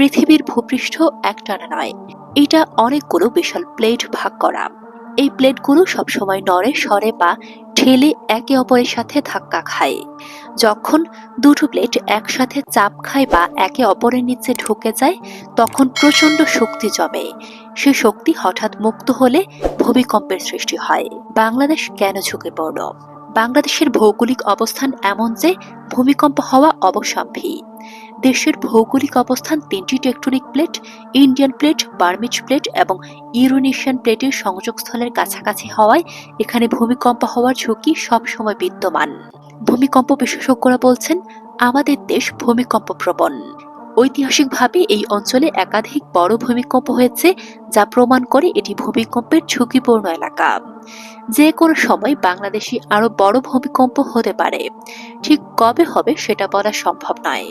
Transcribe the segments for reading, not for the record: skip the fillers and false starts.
পৃথিবীর ভূপৃষ্ঠ একটানা নয়, এটা অনেকগুলো বিশাল প্লেট ভাগ করা। এই প্লেটগুলো সবসময় নড়ে সরে বা ঠেলে একে অপরের সাথে ধাক্কা খায়। যখন দুটো প্লেট একসাথে চাপ খায় বা একে অপরের নিচে ঢুকে যায়, তখন প্রচন্ড শক্তি জমে। সে শক্তি হঠাৎ মুক্ত হলে ভূমিকম্পের সৃষ্টি হয়। বাংলাদেশ কেন ঝুঁকিপূর্ণ? বাংলাদেশের ভৌগোলিক অবস্থান এমন যে ভূমিকম্প হওয়া অবশ্যম্ভাবী। দেশের ভৌগোলিক অবস্থান তিনটি tectonic plate, Indian plate, Burmese plate এবং ইউরেশিয়ান প্লেটের সংযোগস্থলের কাছাকাছি হওয়ায় এখানে ভূমিকম্প হওয়ার ঝুঁকি সবসময় বিদ্যমান। ভূমিকম্প বিশেষজ্ঞরা বলছেন, আমাদের দেশ ভূমিকম্প প্রবণ। ঐতিহাসিকভাবে এই অঞ্চলে একাধিক বড় ভূমিকম্প হয়েছে, যা প্রমাণ করে এটি ভূমিকম্পের ঝুঁকিপূর্ণ এলাকা। যে কোনো সময় বাংলাদেশে আরো বড় ভূমিকম্প হতে পারে। ঠিক কবে হবে সেটা বলা সম্ভব নয়।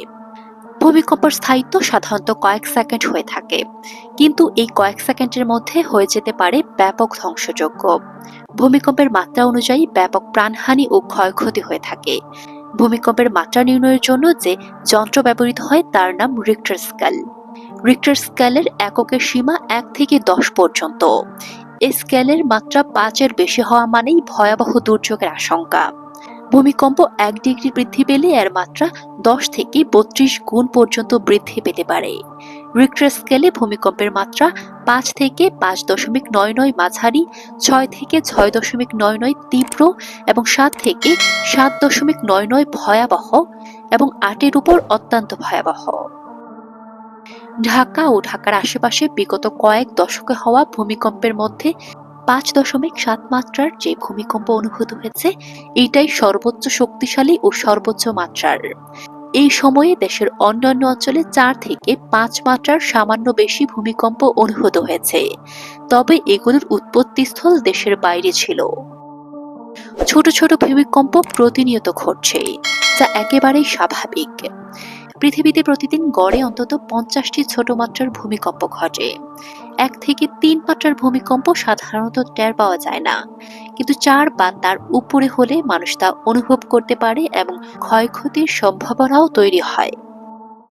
ভূমিকম্পের স্থায়িত্ব সাধারণত কয়েক সেকেন্ড হয়ে থাকে, কিন্তু এই কয়েক সেকেন্ডের মধ্যে হয়ে যেতে পারে ব্যাপক ধ্বংসযজ্ঞ। ভূমিকম্পের মাত্রা অনুযায়ী ব্যাপক প্রাণহানি ও ক্ষয়ক্ষতি হয়ে থাকে। ভূমিকম্পের মাত্রা নির্ণয়ের জন্য যে যন্ত্র ব্যবহৃত হয় তার নাম রিক্টার স্কেল। রিক্টার স্কেলের এককের সীমা 1 থেকে 10 পর্যন্ত। এই স্কেলের মাত্রা 5-এর বেশি হওয়া মানেই ভয়াবহ দুর্যোগের আশঙ্কা। ভূমিকম্প 1 ডিগ্রি বৃদ্ধি পেলে এর মাত্রা 10 থেকে 32 গুণ পর্যন্ত বৃদ্ধি পেতে পারে। রিক্টার স্কেলে ভূমিকম্পের মাত্রা 5 থেকে 5.99 মাঝারি, 6 থেকে 6.99 তীব্র এবং 7 থেকে 7.99 ভয়াবহ এবং 8-এর উপর অত্যন্ত ভয়াবহ। ঢাকা ও ঢাকার আশেপাশে বিগত কয়েক দশকে হওয়া ভূমিকম্পের মধ্যে 5.7 মাত্রার যে ভূমিকম্প অনুভূত হয়েছে, এটাই সর্বোচ্চ শক্তিশালী ও সর্বোচ্চ মাত্রার। এই সময়ে দেশের অন্যান্য অঞ্চলে 4 থেকে 5 মাত্রার সামান্য বেশি ভূমিকম্প অনুভূত হয়েছে, তবে এগুলোর উৎপত্তিস্থল দেশের বাইরে ছিল। ছোট ছোট ভূমিকম্প প্রতিনিয়ত ঘটছে, যা একেবারেই স্বাভাবিক। পৃথিবীতে প্রতিদিন গড়ে অন্তত 50টি ছোট মাত্রার ভূমিকম্প ঘটে। 1 থেকে 3 মাত্রার ভূমিকম্প সাধারণত টের পাওয়া যায় না, কিন্তু 4 বা তার উপরে হলে মানুষ তা অনুভব করতে পারে এবং ক্ষয়ক্ষতির সম্ভাবনাও তৈরি হয়।